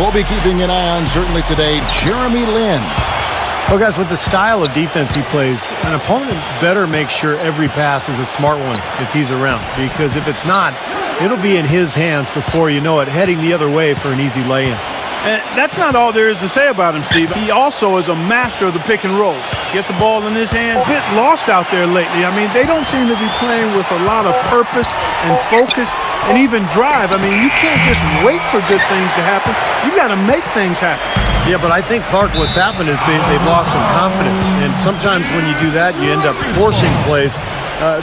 We'll be keeping an eye on certainly today, Jeremy Lin. Well, guys, with the style of defense he plays, an opponent better make sure every pass is a smart one if he's around. Because if it's not, it'll be in his hands before you know it, heading the other way for an easy lay-in. And that's not all there is to say about him, Steve. He also is a master of the pick and roll. Get the ball in his hand. A bit lost out there lately. I mean, they don't seem to be playing with a lot of purpose and focus and even drive. I mean, you can't just wait for good things to happen. You got to make things happen. Yeah, but I think, Clark, what's happened is they've lost some confidence. And sometimes when you do that, you end up forcing plays.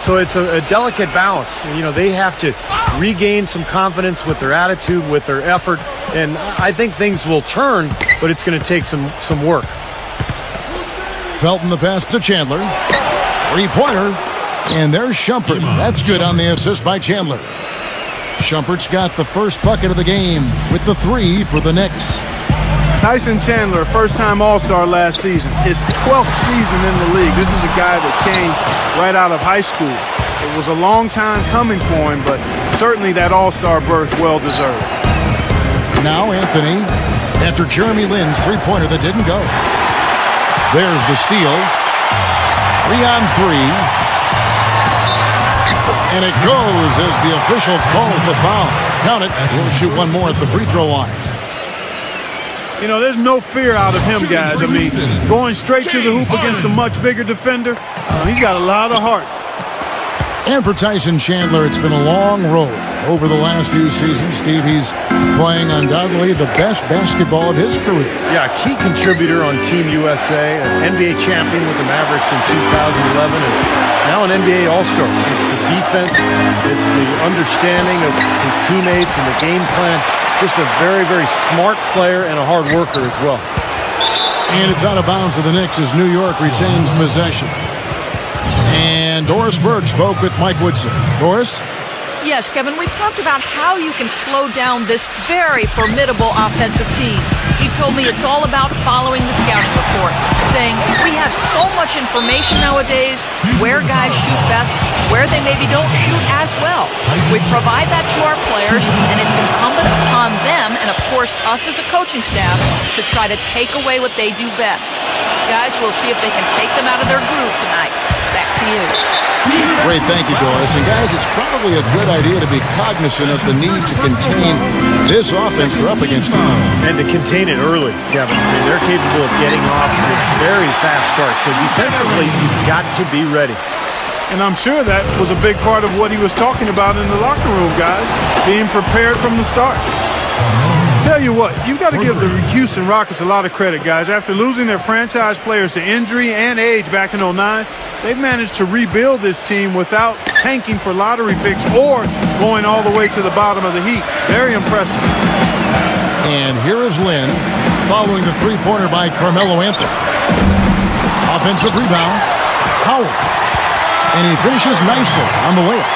So it's a delicate balance. You know, they have to regain some confidence with their attitude, with their effort. And I think things will turn, but it's going to take some work. Felton the pass to Chandler. Three-pointer. And there's Shumpert. That's good on the assist by Chandler. Shumpert's got the first bucket of the game with the three for the Knicks. Tyson Chandler, first-time All-Star last season. His 12th season in the league. This is a guy that came right out of high school. It was a long time coming for him, but certainly that All-Star berth well-deserved. Now Anthony, after Jeremy Lin's three-pointer that didn't go. There's the steal. 3-on-3. And it goes as the official calls the foul. Count it. He'll shoot one more at the free throw line. You know, there's no fear out of him, guys. I mean, going straight to the hoop against a much bigger defender, he's got a lot of heart. And for Tyson Chandler, it's been a long road over the last few seasons. Steve, he's playing undoubtedly the best basketball of his career. Yeah, a key contributor on Team USA, an NBA champion with the Mavericks in 2011, and now an NBA All-Star. It's the defense, it's the understanding of his teammates and the game plan. Just a very, very smart player and a hard worker as well. And it's out of bounds to the Knicks as New York retains possession. And Doris Burke spoke with Mike Woodson. Doris? Yes, Kevin, we talked about how you can slow down this very formidable offensive team. He told me it's all about following the scouting report, saying we have so much information nowadays, where guys shoot best, where they maybe don't shoot as well. We provide that to our players, and it's incumbent upon them, and of course us as a coaching staff, to try to take away what they do best. Guys, we'll see if they can take them out of their groove tonight. Back to you. Great, thank you, Doris. And guys, it's probably a good idea to be cognizant of the need to contain this offense they're up against. And to contain it early, Kevin. I mean, they're capable of getting off to very fast starts. So defensively, you've got to be ready. And I'm sure that was a big part of what he was talking about in the locker room, guys, being prepared from the start. Tell you what, you've got to give the Houston Rockets a lot of credit, guys. After losing their franchise players to injury and age back in '09, they've managed to rebuild this team without tanking for lottery picks or going all the way to the bottom of the heap. Very impressive. And here is Lin following the three-pointer by Carmelo Anthony. Offensive rebound, Howard. And he finishes nicely on the layup.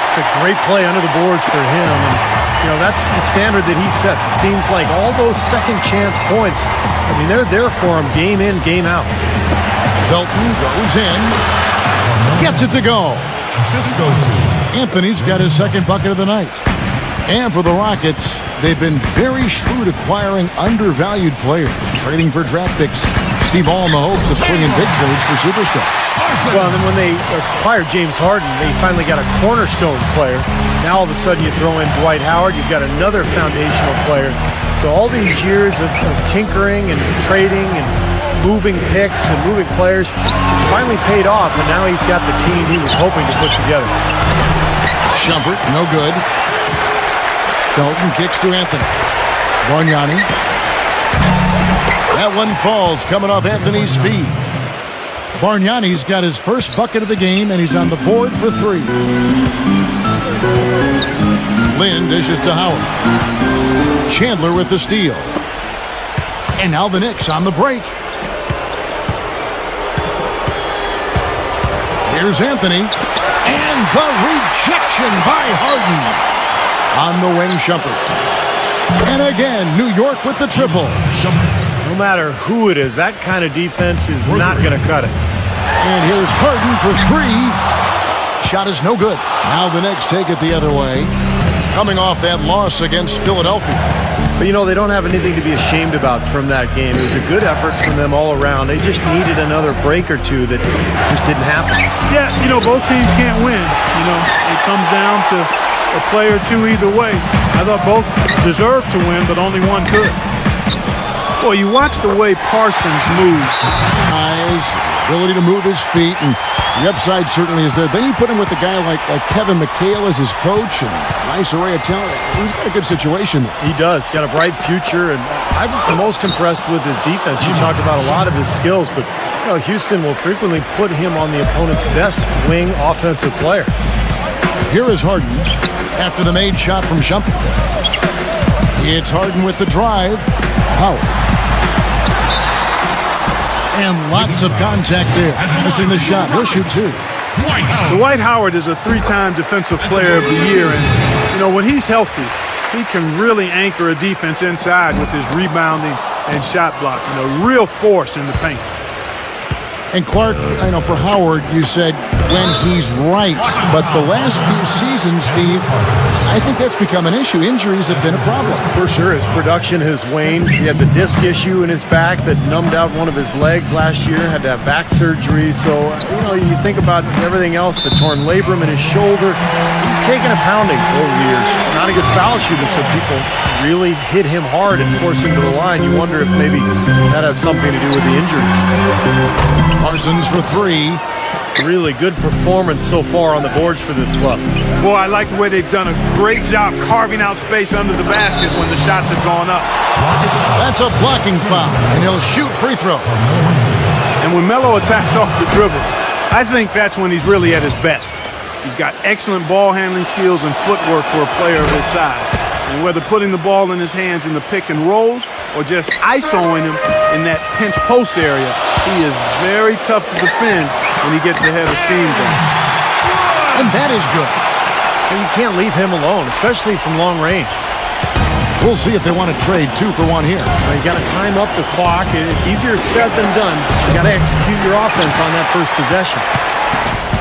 It's a great play under the boards for him. And, you know, that's the standard that he sets. It seems like all those second chance points, I mean, they're there for him game in, game out. Felton goes in, gets it to go. Anthony's got his second bucket of the night. And for the Rockets, they've been very shrewd acquiring undervalued players, trading for draft picks. Steve all in the hopes of swinging big trades for superstars. Well, and then when they acquired James Harden, they finally got a cornerstone player. Now all of a sudden you throw in Dwight Howard, you've got another foundational player. So all these years of tinkering and trading and moving picks and moving players, it's finally paid off, and now he's got the team he was hoping to put together. Shumpert, no good. Felton kicks to Anthony. Bargnani. That one falls coming off Anthony's feet. Bargnani's got his first bucket of the game, and he's on the board for three. Lin dishes to Howard. Chandler with the steal. And now the Knicks on the break. Here's Anthony. And the rejection by Harden. On the wing, Shumpert. And again, New York with the triple. No matter who it is, that kind of defense is not going to cut it. And here's Harden for three. Shot is no good. Now the Knicks take it the other way. coming off that loss against Philadelphia. But, you know, they don't have anything to be ashamed about from that game. It was a good effort from them all around. They just needed another break or two that just didn't happen. Yeah, you know, both teams can't win. You know, it comes down to a play or two either way. I thought both deserved to win, but only one could. Boy, you watch the way Parsons moves. Eyes, ability to move his feet, and the upside certainly is there. Then you put him with a guy like Kevin McHale as his coach, and a nice array of talent. He's got a good situation there. He does. He's got a bright future, and I'm most impressed with his defense. You talked about a lot of his skills, but you know, Houston will frequently put him on the opponent's best wing offensive player. Here is Harden after the made shot from Shumpert. It's Harden with the drive. Howard. And lots of contact there. Missing the shot. He'll shoot two. Dwight Howard is a three-time Defensive Player of the Year, and you know, when he's healthy, he can really anchor a defense inside with his rebounding and shot block. You know, real force in the paint. And Clark, I know for Howard, you said when he's right. But the last few seasons, Steve, I think that's become an issue. Injuries have been a problem. For sure, his production has waned. He had the disc issue in his back that numbed out one of his legs last year, had to have back surgery. So, you know, you think about everything else, the torn labrum in his shoulder. He's taken a pounding over the years. Not a good foul shooter, so people really hit him hard and force him to the line. You wonder if maybe that has something to do with the injuries. Parsons for three. Really good performance so far on the boards for this club. Boy, I like the way they've done a great job carving out space under the basket when the shots have gone up. That's a blocking foul, and he'll shoot free throws. And when Melo attacks off the dribble, I think that's when he's really at his best. He's got excellent ball handling skills and footwork for a player of his size. And whether putting the ball in his hands in the pick and rolls or just isoing him in that pinch post area, he is very tough to defend when he gets ahead of steam there. And that is good. And you can't leave him alone, especially from long range. We'll see if they want to trade 2 for 1 here. You got to time up the clock. It's easier said than done. But you got to execute your offense on that first possession.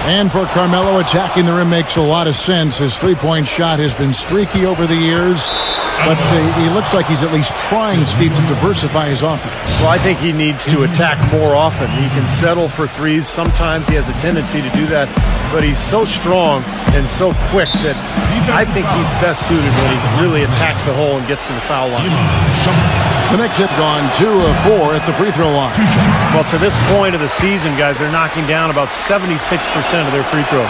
And for Carmelo, attacking the rim makes a lot of sense. His three-point shot has been streaky over the years, but he looks like he's at least trying, Steve, to diversify his offense. Well, I think he needs to attack more often. He can settle for threes. Sometimes he has a tendency to do that, but he's so strong and so quick that I think he's best suited when he really attacks the hole and gets to the foul line. The Knicks have gone 2 of 4 at the free throw line. Well, to this point of the season, guys, they're knocking down about 76% of their free throws.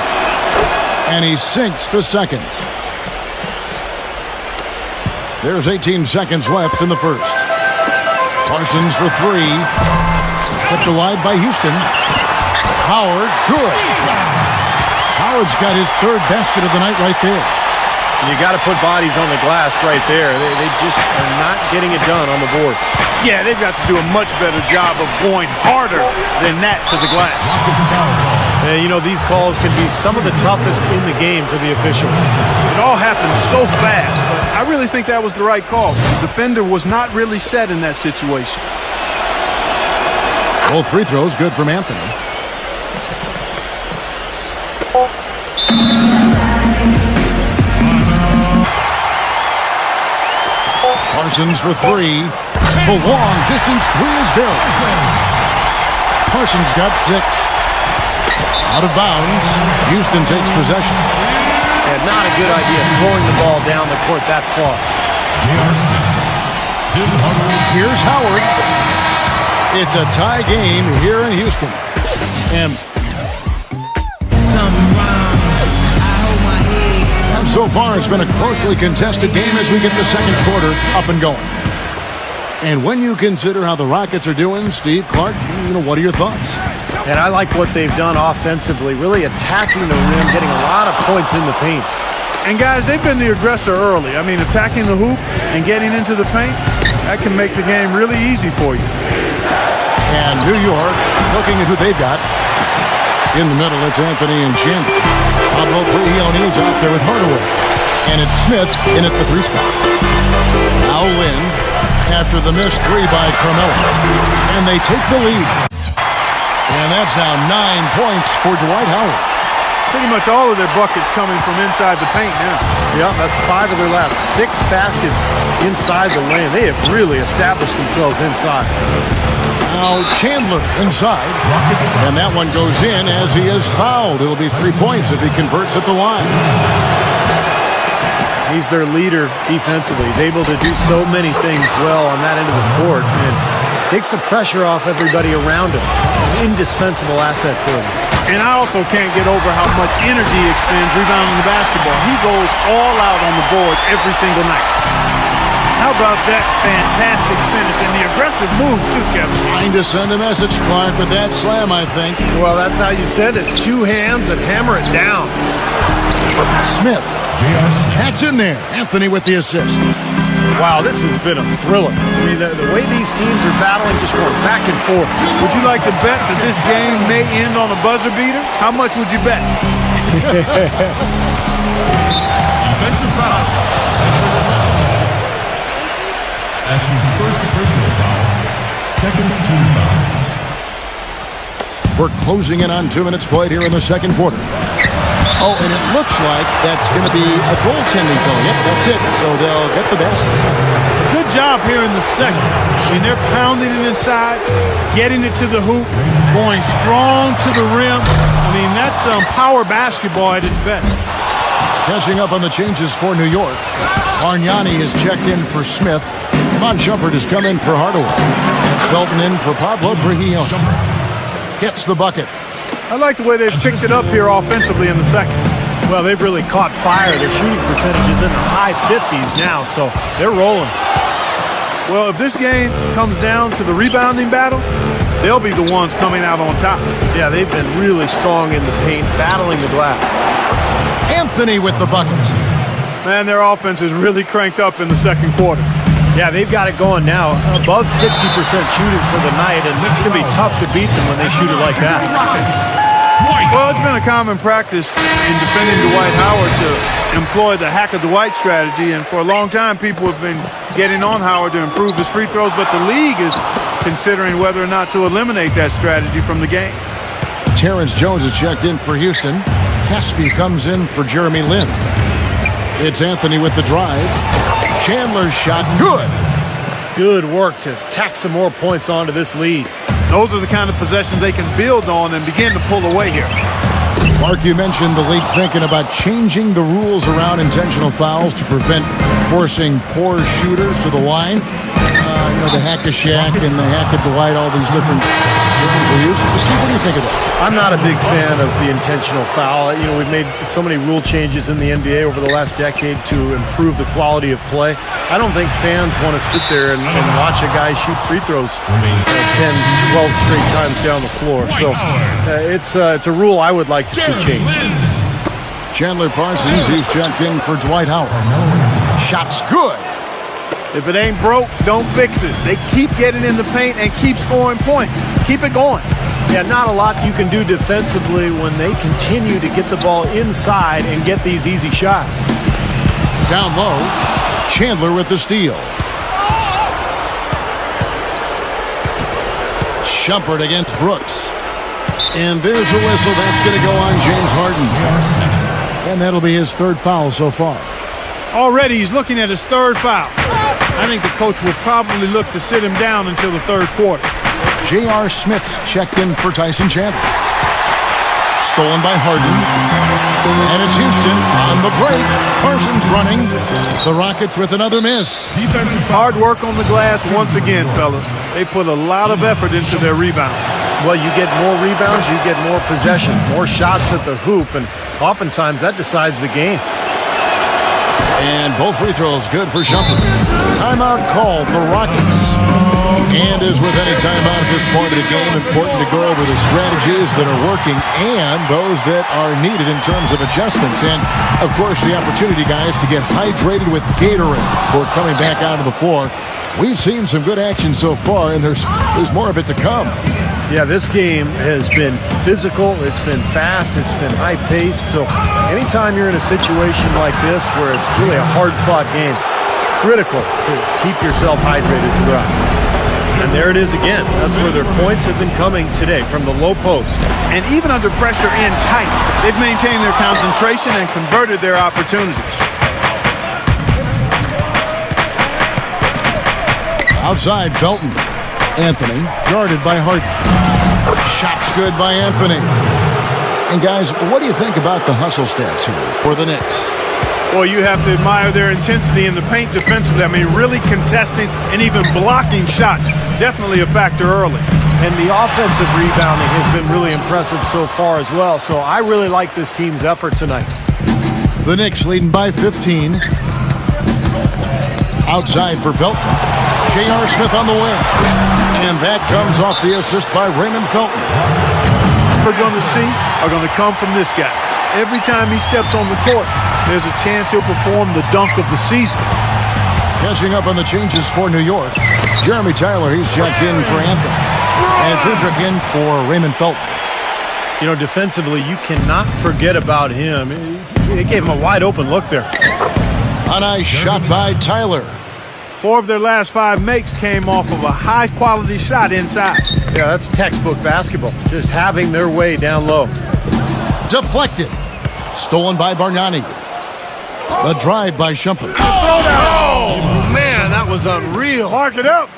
And he sinks the second. There's 18 seconds left in the first. Parsons for 3. Kept alive by Houston. Howard, good. Howard's got his third basket of the night right there. You got to put bodies on the glass right there. They just are not getting it done on the boards. Yeah, they've got to do a much better job of going harder than that to the glass. You know, these calls can be some of the toughest in the game for the officials. It all happened so fast, but I really think that was the right call. The defender was not really set in that situation. Both free throws good from Anthony. Parsons for 3. The long distance 3 is good. Parsons got 6. Out of bounds. Houston takes possession. And not a good idea throwing the ball down the court that far. Here's Howard. It's a tie game here in Houston. And so far, it's been a closely contested game as we get the second quarter up and going. And when you consider how the Rockets are doing, Steve, Clark, you know, what are your thoughts? And I like what they've done offensively, really attacking the rim, getting a lot of points in the paint. And guys, they've been the aggressor early. I mean, attacking the hoop and getting into the paint, that can make the game really easy for you. And New York, looking at who they've got. In the middle, it's Anthony and Chandler. Pablo Briones out there with Hardaway. And it's Smith in at the 3 spot. Now Lynn after the missed 3 by Carmelo. And they take the lead. And that's now 9 points for Dwight Howard. Pretty much all of their buckets coming from inside the paint now. Yeah, that's 5 of their last 6 baskets inside the lane. They have really established themselves inside. Now Chandler inside, and that one goes in as he is fouled. It'll be 3 points if he converts at the line. He's their leader defensively. He's able to do so many things well on that end of the court, and takes the pressure off everybody around him. An indispensable asset for them. And I also can't get over how much energy he expends rebounding the basketball. He goes all out on the boards every single night. How about that fantastic finish and the aggressive move, too, Kevin? Trying to send a message, Clark, with that slam, I think. Well, that's how you send it. 2 hands and hammer it down. Smith. That's in there. Anthony with the assist. Wow, this has been a thriller. I mean, the way these teams are battling, just going back and forth. Would you like to bet that this game may end on a buzzer beater? How much would you bet? Defensive foul. That's his first personal foul. Second team foul. We're closing in on 2 minutes played here in the second quarter. Oh, and it looks like that's going to be a goaltending call. Yep, that's it. So they'll get the basket. Good job here in the second. I mean, they're pounding it inside, getting it to the hoop, going strong to the rim. I mean, that's power basketball at its best. Catching up on the changes for New York. Argnani has checked in for Smith. Von Shumpert has come in for Hardaway. And Felton in for Pablo Brigion. Gets the bucket. I like the way they've picked it up here offensively in the second. Well, they've really caught fire. Their shooting percentage is in the high 50s now, so they're rolling. Well, if this game comes down to the rebounding battle, they'll be the ones coming out on top. Yeah, they've been really strong in the paint, battling the glass. Anthony with the bucket. Man, their offense is really cranked up in the second quarter. Yeah, they've got it going now. Above 60% shooting for the night, and it's going to be tough to beat them when they shoot it like that. Well, it's been a common practice in defending Dwight Howard to employ the hack of Dwight strategy, and for a long time people have been getting on Howard to improve his free throws, but the league is considering whether or not to eliminate that strategy from the game. Terrence Jones has checked in for Houston. Caspi comes in for Jeremy Lin. It's Anthony with the drive. Chandler's shot, good. Good work to tack some more points onto this lead. Those are the kind of possessions they can build on and begin to pull away here. Mark, you mentioned the league thinking about changing the rules around intentional fouls to prevent forcing poor shooters to the line. The hack-a-shack and the hack-a-Dwight, all these different use. Steve, what do you think of that? I'm not a big fan of the intentional foul. We've made so many rule changes in the NBA over the last decade to improve the quality of play. I don't think fans want to sit there and watch a guy shoot free throws 10, 12 straight times down the floor. So it's a rule I would like to see changed. Chandler Parsons, who's checked in for Dwight Howard. Shot's good. If it ain't broke, don't fix it. They keep getting in the paint and keep scoring points. Keep it going. Yeah, not a lot you can do defensively when they continue to get the ball inside and get these easy shots. Down low, Chandler with the steal. Shumpert against Brooks. And there's a whistle. That's going to go on James Harden. And that'll be his 3rd foul so far. Already he's looking at his 3rd foul. I think the coach will probably look to sit him down until the 3rd quarter. J.R. Smith's checked in for Tyson Chandler. Stolen by Harden. And it's Houston on the break. Parsons running. The Rockets with another miss. Defensive hard work on the glass once again, fellas. They put a lot of effort into their rebound. Well, you get more rebounds, you get more possessions, more shots at the hoop, and oftentimes that decides the game. And both free throws good for Shumpert. Timeout called the Rockets. And as with any timeout at this point of the game, important to go over the strategies that are working and those that are needed in terms of adjustments. And, of course, the opportunity, guys, to get hydrated with Gatorade before coming back onto the floor. We've seen some good action so far, and there's more of it to come. Yeah, this game has been physical, it's been fast, it's been high-paced. So anytime you're in a situation like this where it's really a hard-fought game, critical to keep yourself hydrated throughout. And there it is again. That's where their points have been coming today, from the low post. And even under pressure and tight, they've maintained their concentration and converted their opportunities. Outside, Felton. Anthony, guarded by Harden. Shot's good by Anthony. And guys, what do you think about the hustle stats here for the Knicks? Well, you have to admire their intensity in the paint defensively. I mean, really contesting and even blocking shots. Definitely a factor early. And the offensive rebounding has been really impressive so far as well. So I really like this team's effort tonight. The Knicks leading by 15. Outside for Felton. J.R. Smith on the wing. And that comes off the assist by Raymond Felton. We're going to see are going to come from this guy. Every time he steps on the court, there's a chance he'll perform the dunk of the season. Catching up on the changes for New York. Jeremy Tyler, he's checked in for Anthony. And it's Udrich in for Raymond Felton. You know, defensively, you cannot forget about him. It gave him a wide open look there. A nice shot by Tyler. 4 of their last 5 makes came off of a high-quality shot inside. Yeah, that's textbook basketball. Just having their way down low. Deflected. Stolen by Bargnani. The drive by Shumpert. Oh, man, that was unreal. Mark it up.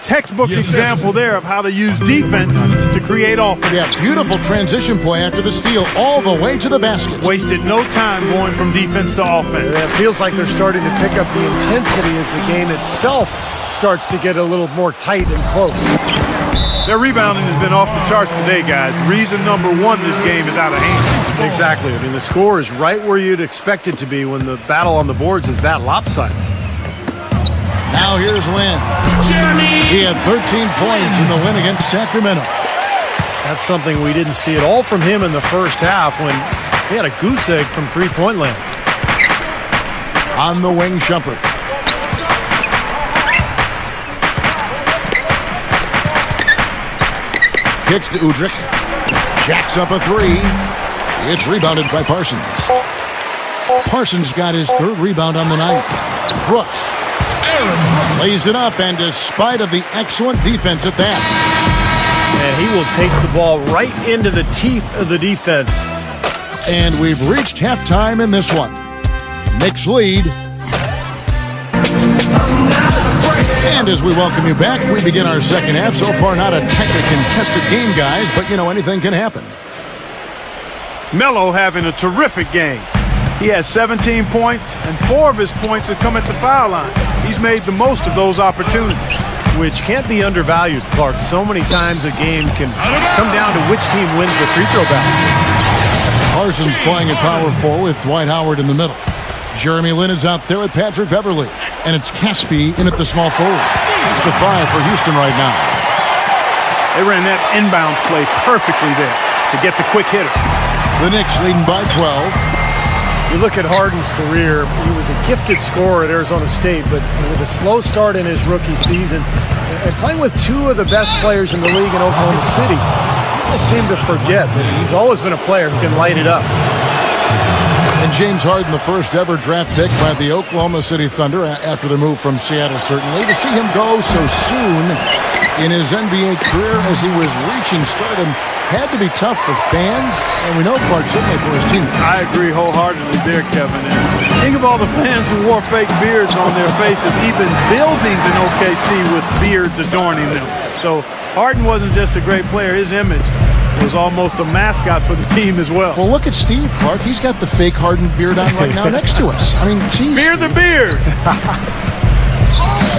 Textbook example there of how to use defense to create offense. Yeah, beautiful transition play after the steal all the way to the basket. Wasted no time going from defense to offense. It feels like they're starting to pick up the intensity as the game itself starts to get a little more tight and close. Their rebounding has been off the charts today, guys. Reason number 1, this game is out of hand. Exactly. I mean, the score is right where you'd expect it to be when the battle on the boards is that lopsided. Now here's Lynn. He had 13 points in the win against Sacramento. That's something we didn't see at all from him in the first half when he had a goose egg from three-point land. On the wing, Shumpert. Kicks to Udrich. Jacks up a 3. It's rebounded by Parsons. Parsons got his 3rd rebound on the night. Brooks lays it up, and despite of the excellent defense at that. And he will take the ball right into the teeth of the defense. And we've reached halftime in this one. Knicks lead. And as we welcome you back, we begin our second half. So far, not a tightly contested game, guys, but, you know, anything can happen. Melo having a terrific game. He has 17 points, and 4 of his points have come at the foul line. He's made the most of those opportunities. Which can't be undervalued, Clark. So many times a game can come down to which team wins the free throw battle. Parsons playing at power 4 with Dwight Howard in the middle. Jeremy Lin is out there with Patrick Beverly. And it's Caspi in at the small forward. It's the 5 for Houston right now. They ran that inbounds play perfectly there to get the quick hitter. The Knicks leading by 12. You look at Harden's career, he was a gifted scorer at Arizona State, but with a slow start in his rookie season, and playing with 2 of the best players in the league in Oklahoma City, people seem to forget that he's always been a player who can light it up. And James Harden, the first ever draft pick by the Oklahoma City Thunder after the move from Seattle, certainly. To see him go so soon in his NBA career as he was reaching stardom had to be tough for fans, and we know Clark certainly for his teammates. I agree wholeheartedly there, Kevin. And think of all the fans who wore fake beards on their faces, even buildings in OKC with beards adorning them. So Harden wasn't just a great player, his image was almost a mascot for the team as well. Well, look at Steve, Clark. He's got the fake Harden beard on right now next to us. I mean, geez. Beard the beard!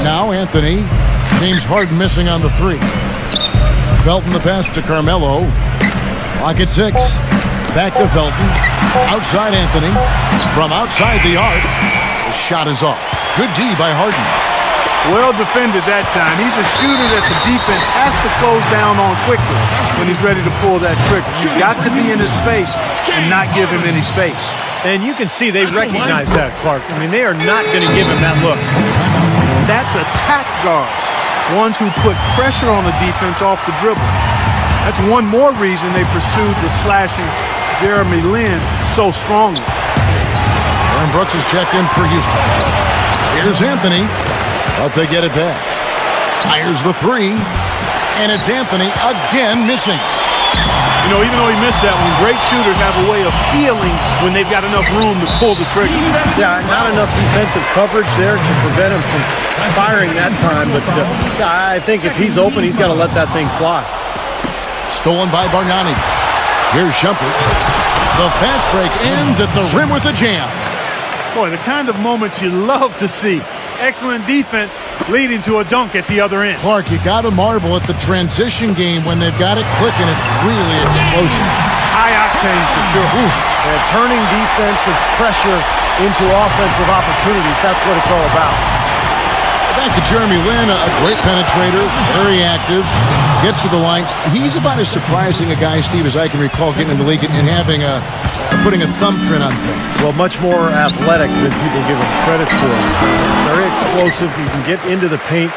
Now Anthony. James Harden missing on the 3. Felton the pass to Carmelo. Clock at 6. Back to Felton. Outside Anthony. From outside the arc. The shot is off. Good D by Harden. Well defended that time. He's a shooter that the defense has to close down on quickly when he's ready to pull that trigger. He's got to be in his face and not give him any space. And you can see they recognize that, Clark. I mean, they are not going to give him that look. That's attack guard. Ones who put pressure on the defense off the dribble. That's one more reason they pursued the slashing Jeremy Lin so strongly. Aaron Brooks is checked in for Houston. Here's Anthony, but they get it back. Fires the three. And it's Anthony again missing. You know, even though he missed that one, great shooters have a way of feeling when they've got enough room to pull the trigger. Yeah, not enough defensive coverage there to prevent him from firing that time. But I think if he's open, he's got to let that thing fly. Stolen by Bargnani. Here's Shumpert. The fast break ends at the rim with a jam. Boy, the kind of moments you love to see. Excellent defense leading to a dunk at the other end. Clark, you got to marvel at the transition game when they've got it clicking. It's really explosive. High octane for sure. And turning defensive pressure into offensive opportunities. That's what it's all about. Back to Jeremy Lin, a great penetrator, very active, gets to the lines. He's about as surprising a guy, Steve, as I can recall getting in the league and having putting a thumbprint on things. Well, much more athletic than people give him credit for. Very explosive. He can get into the paint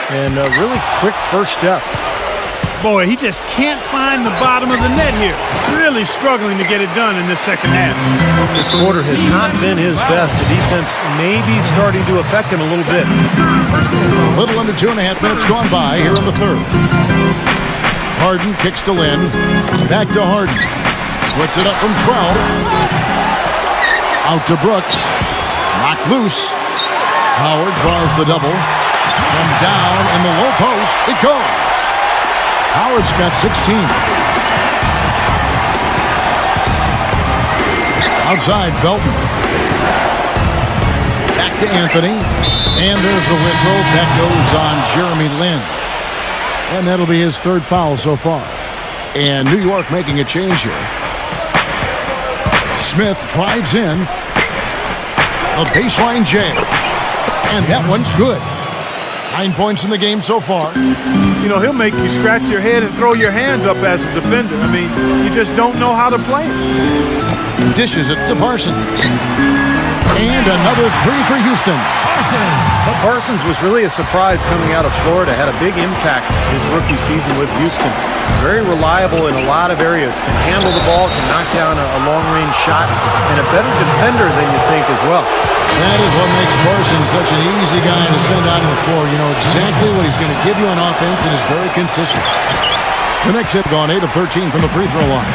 and really quick first step. Boy, he just can't find the bottom of the net here. Really struggling to get it done in this second half. This quarter has not been his best. The defense may be starting to affect him a little bit. A little under 2.5 minutes gone by here in the third. Harden kicks to Lin. Back to Harden. Splits it up from 12. Out to Brooks. Knocked loose. Howard draws the double. From down in the low post, it goes. Howard's got 16. Outside, Felton. Back to Anthony. And there's the whistle. That goes on Jeremy Lin. And that'll be his third foul so far. And New York making a change here. Smith drives in. A baseline jam. And that one's good. 9 points in the game so far. You know, he'll make you scratch your head and throw your hands up as a defender. I mean, you just don't know how to play him. Dishes it to Parsons. And another three for Houston. Well, Parsons was really a surprise coming out of Florida. Had a big impact his rookie season with Houston. Very reliable in a lot of areas. Can handle the ball, can knock down a long-range shot, and a better defender than you think as well. That is what makes Parsons such an easy guy to send out on the floor. You know exactly what he's going to give you on offense and is very consistent. The Knicks have gone 8 of 13 from the free throw line.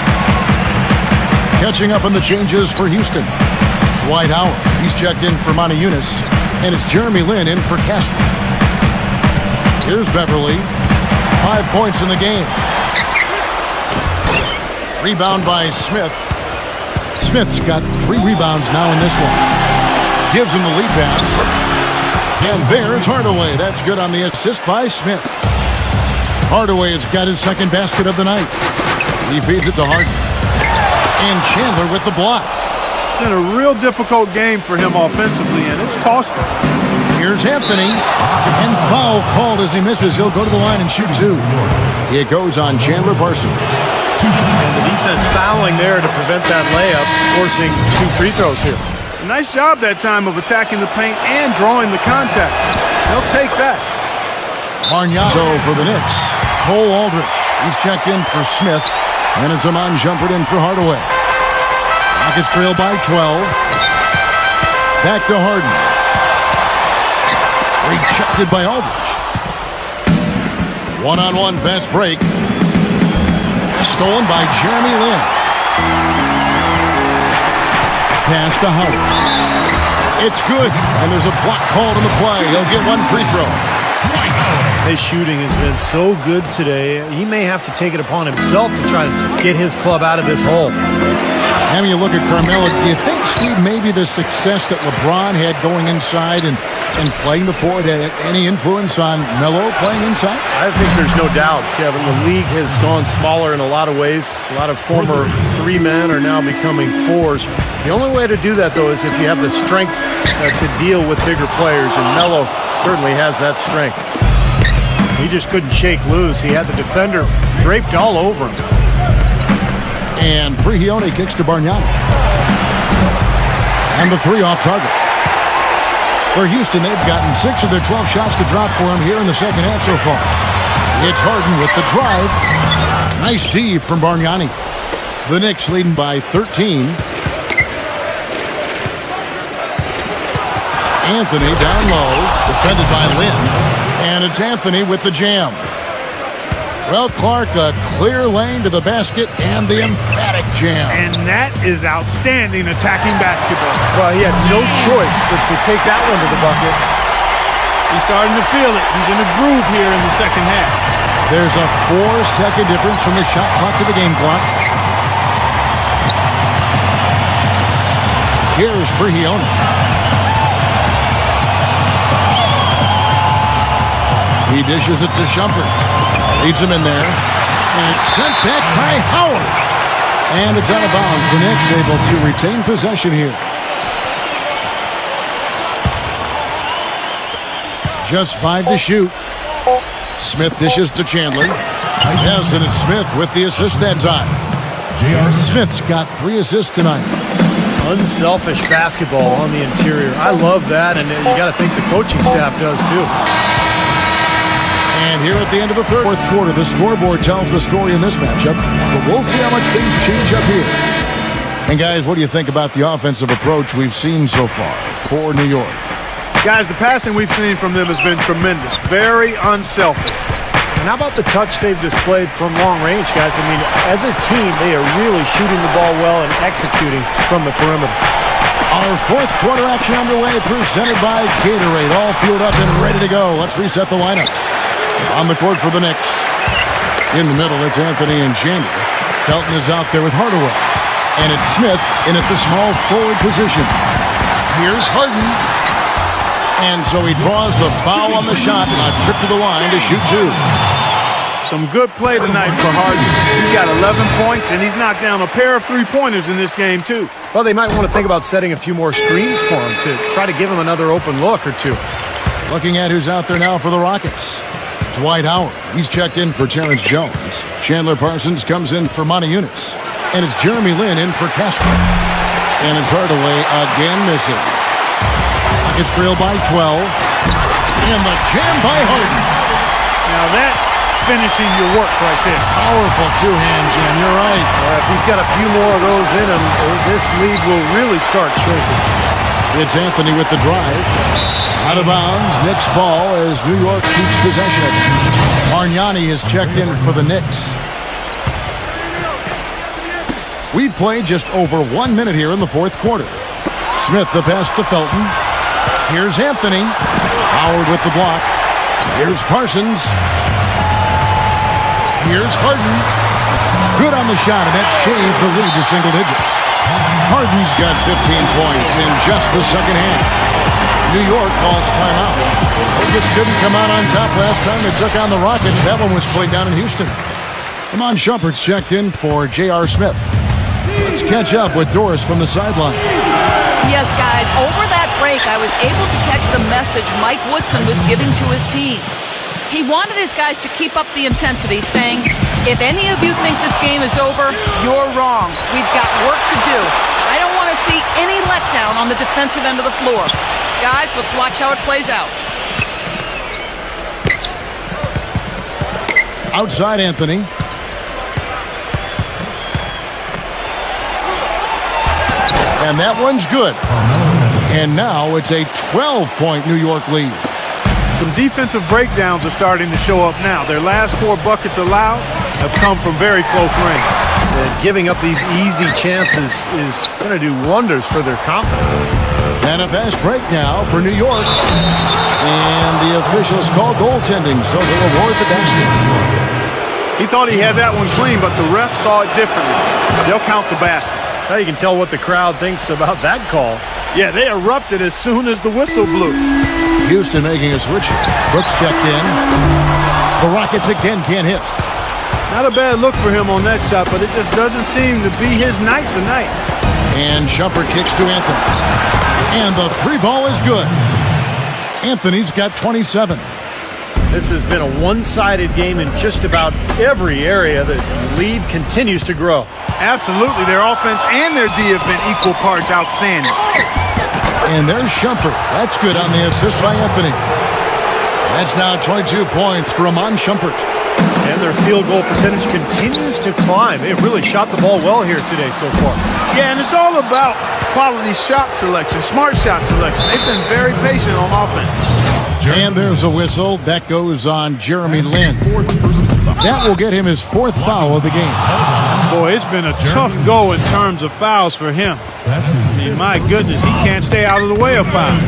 Catching up on the changes for Houston. Dwight Howard. He's checked in for Monty Eunice. And it's Jeremy Lin in for Casper. Here's Beverly. 5 points in the game. Rebound by Smith. Smith's got 3 rebounds now in this one. Gives him the lead pass. And there's Hardaway. That's good on the assist by Smith. Hardaway has got his second basket of the night. He feeds it to Harden. And Chandler with the block. Been a real difficult game for him offensively, and it's cost him. Here's Anthony. And foul called as he misses. He'll go to the line and shoot 2. It goes on Chandler Parsons. And the defense fouling there to prevent that layup, forcing 2 free throws here. Nice job that time of attacking the paint and drawing the contact. They'll take that. Bargnani for the Knicks. Cole Aldrich. He's checked in for Smith. And it's Amon Shumpert in for Hardaway. Rockets trail by 12. Back to Harden. Rejected by Aldrich. One-on-one fast break. Stolen by Jeremy Lin. Pass to Howard. It's good. And there's a block called on the play. He'll get 1 free throw. His shooting has been so good today. He may have to take it upon himself to try and get his club out of this hole. Having a look at Carmelo, do you think, Steve, maybe the success that LeBron had going inside and playing the forward had any influence on Melo playing inside? I think there's no doubt, Kevin. The league has gone smaller in a lot of ways. A lot of former 3 men are now becoming 4s. The only way to do that, though, is if you have the strength to deal with bigger players, and Melo certainly has that strength. He just couldn't shake loose. He had the defender draped all over him. And Prigioni kicks to Bargnani. And the 3 off target. For Houston, they've gotten 6 of their 12 shots to drop for him here in the second half so far. It's Harden with the drive. Nice D from Bargnani. The Knicks leading by 13. Anthony down low, defended by Lin. And it's Anthony with the jam. Well, Clark, a clear lane to the basket and the emphatic jam. And that is outstanding attacking basketball. Well, he had no choice but to take that one to the bucket. He's starting to feel it. He's in a groove here in the second half. There's a 4-second difference from the shot clock to the game clock. Here's Brihiona. He dishes it to Shumpert. Leads him in there. And it's sent back by Howard. And it's out of bounds. The Knicks able to retain possession here. Just 5 to shoot. Smith dishes to Chandler. Yes, and it's Smith with the assist that time. Smith's got 3 assists tonight. Unselfish basketball on the interior. I love that, and you got to think the coaching staff does too. And here at the end of the fourth quarter, the scoreboard tells the story in this matchup, but we'll see how much things change up here. And guys, what do you think about the offensive approach we've seen so far for New York? Guys, the passing we've seen from them has been tremendous. Very unselfish. And how about the touch they've displayed from long range, guys? I mean, as a team, they are really shooting the ball well and executing from the perimeter. Our fourth quarter action underway, presented by Gatorade. All fueled up and ready to go. Let's reset the lineups. On the court for the Knicks. In the middle, it's Anthony and Chandler. Felton is out there with Hardaway. And it's Smith in at the small forward position. Here's Harden. And so he draws the foul on the shot. A trip to the line to shoot 2. Some good play tonight for Harden. He's got 11 points, and he's knocked down a pair of 3-pointers in this game, too. Well, they might want to think about setting a few more screens for him to try to give him another open look or two. Looking at who's out there now for the Rockets. Dwight Howard. He's checked in for Terrence Jones. Chandler Parsons comes in for Monty Eunice. And it's Jeremy Lin in for Casper. And it's Hardaway again missing. It's trailed by 12. And the jam by Harden. Now that's finishing your work right there. Powerful two-hand jam, you're right. If he's got a few more of those in him, this lead will really start shrinking. It's Anthony with the drive. Out of bounds, Knicks ball as New York keeps possession. Margnani has checked in for the Knicks. We've played just over 1 minute here in the fourth quarter. Smith the pass to Felton. Here's Anthony. Howard with the block. Here's Parsons. Here's Harden. Good on the shot, and that shaves the lead to single digits. Harden's got 15 points in just the second half. New York calls timeout. Vegas couldn't come out on top last time they took on the Rockets. That one was played down in Houston. Iman Shumpert's checked in for J.R. Smith. Let's catch up with Doris from the sideline. Yes, guys, over that break, I was able to catch the message Mike Woodson was giving to his team. He wanted his guys to keep up the intensity, saying, if any of you think this game is over, you're wrong. We've got work to do. I don't want to see any letdown on the defensive end of the floor. Guys, let's watch how it plays out. Outside Anthony. And that one's good. And now it's a 12-point New York lead. Some defensive breakdowns are starting to show up now. Their last 4 buckets allowed have come from very close range. And giving up these easy chances is going to do wonders for their confidence. And a fast break now for New York. And the officials call goaltending, so they'll award the basket. He thought he had that one clean, but the ref saw it differently. They'll count the basket. Now you can tell what the crowd thinks about that call. Yeah, they erupted as soon as the whistle blew. Houston making a switch. Brooks checked in. The Rockets again can't hit. Not a bad look for him on that shot, but it just doesn't seem to be his night tonight. And Shumpert kicks to Anthony. And the 3 ball is good. Anthony's got 27. This has been a one-sided game in just about every area. The lead continues to grow. Absolutely. Their offense and their D have been equal parts outstanding. And there's Shumpert. That's good on the assist by Anthony. That's now 22 points for Iman Shumpert. And their field goal percentage continues to climb. They really shot the ball well here today so far. Yeah, and it's all about quality shot selection, smart shot selection. They've been very patient on offense. And there's a whistle. That goes on Jeremy Lin. That will get him his 4th foul of the game. Boy, it's been a tough go in terms of fouls for him. I mean, my goodness, he can't stay out of the way of fouls.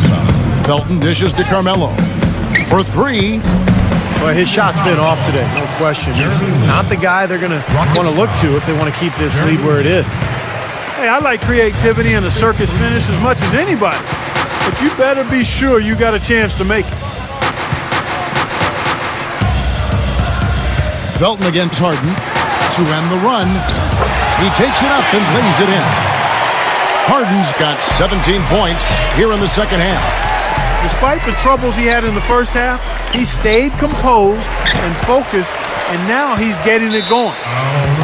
Felton dishes to Carmelo for 3. Well, his shot's been off today, no question. He's not the guy they're going to want to look to if they want to keep this lead where it is. Hey, I like creativity and a circus finish as much as anybody. But you better be sure you got a chance to make it. Felton against Harden to end the run. He takes it up and lays it in. Harden's got 17 points here in the second half. Despite the troubles he had in the first half, he stayed composed and focused, and now he's getting it going.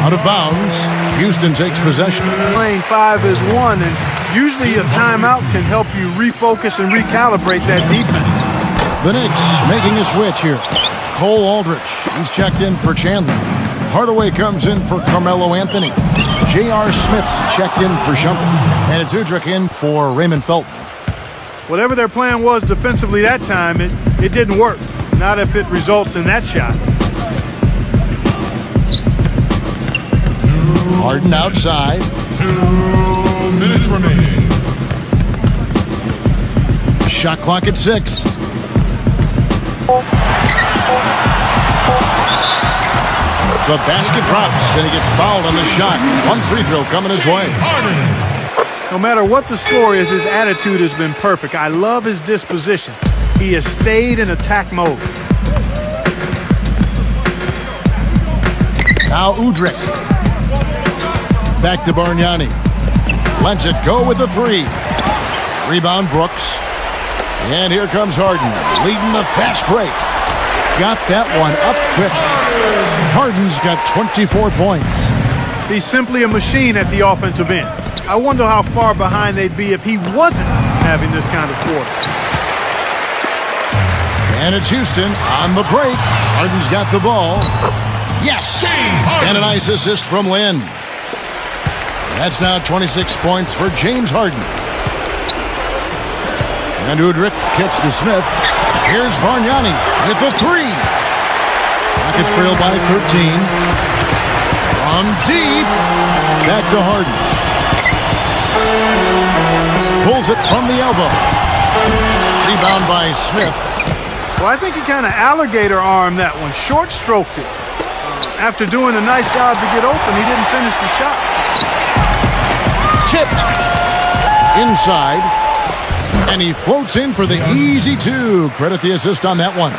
Out of bounds, Houston takes possession. Playing 5-1, and usually a timeout can help you refocus and recalibrate that defense. The Knicks making a switch here. Cole Aldrich, he's checked in for Chandler. Hardaway comes in for Carmelo Anthony. J.R. Smith's checked in for Shumpert. And it's Udrich in for Raymond Felton. Whatever their plan was defensively that time, it didn't work. Not if it results in that shot. Harden outside. 2 minutes remaining. Shot clock at 6. The basket drops, and he gets fouled on the shot. 1 free throw coming his way. No matter what the score is, his attitude has been perfect. I love his disposition. He has stayed in attack mode. Now Udrich. Back to Bargnani. Lets it go with a 3. Rebound Brooks. And here comes Harden, leading the fast break. Got that one up quick. Harden's got 24 points. He's simply a machine at the offensive end. I wonder how far behind they'd be if he wasn't having this kind of quarter. And it's Houston on the break. Harden's got the ball. Yes! And a nice assist from Lin. That's now 26 points for James Harden. And Udrich kicks to Smith. Here's Bargnani with the 3. Rockets trail by 13. From deep. Back to Harden. Pulls it from the elbow. Rebound by Smith. Well, I think he kind of alligator armed that one. Short stroked it. After doing a nice job to get open, he didn't finish the shot. Tipped. Inside. And he floats in for the easy 2. Credit the assist on that one.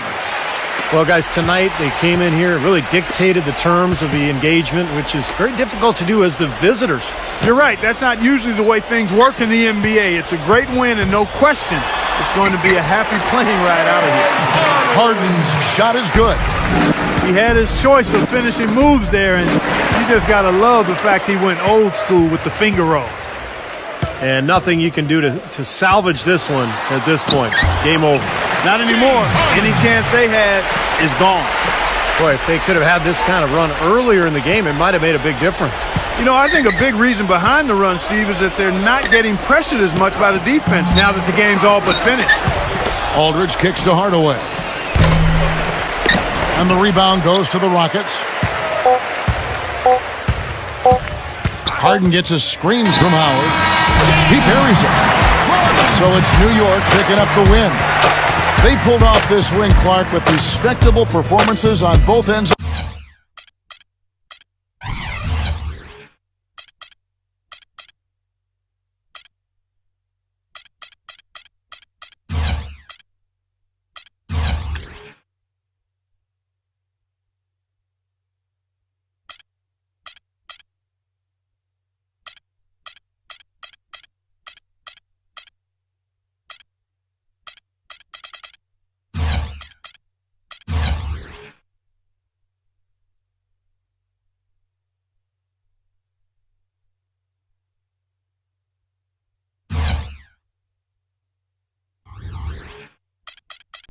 Well, guys, tonight they came in here, really dictated the terms of the engagement, which is very difficult to do as the visitors. You're right. That's not usually the way things work in the NBA. It's a great win, and no question, it's going to be a happy plane ride out of here. Harden's shot is good. He had his choice of finishing moves there, and you just got to love the fact he went old school with the finger roll. And nothing you can do to salvage this one at this point. Game over. Not anymore. Any chance they had is gone. Boy, if they could have had this kind of run earlier in the game, it might have made a big difference. You know, I think a big reason behind the run, Steve, is that they're not getting pressured as much by the defense now that the game's all but finished. Aldridge kicks to Hardaway. And the rebound goes to the Rockets. Harden gets a screen from Howard. He parries it. So it's New York picking up the win. They pulled off this win, Clark, with respectable performances on both ends.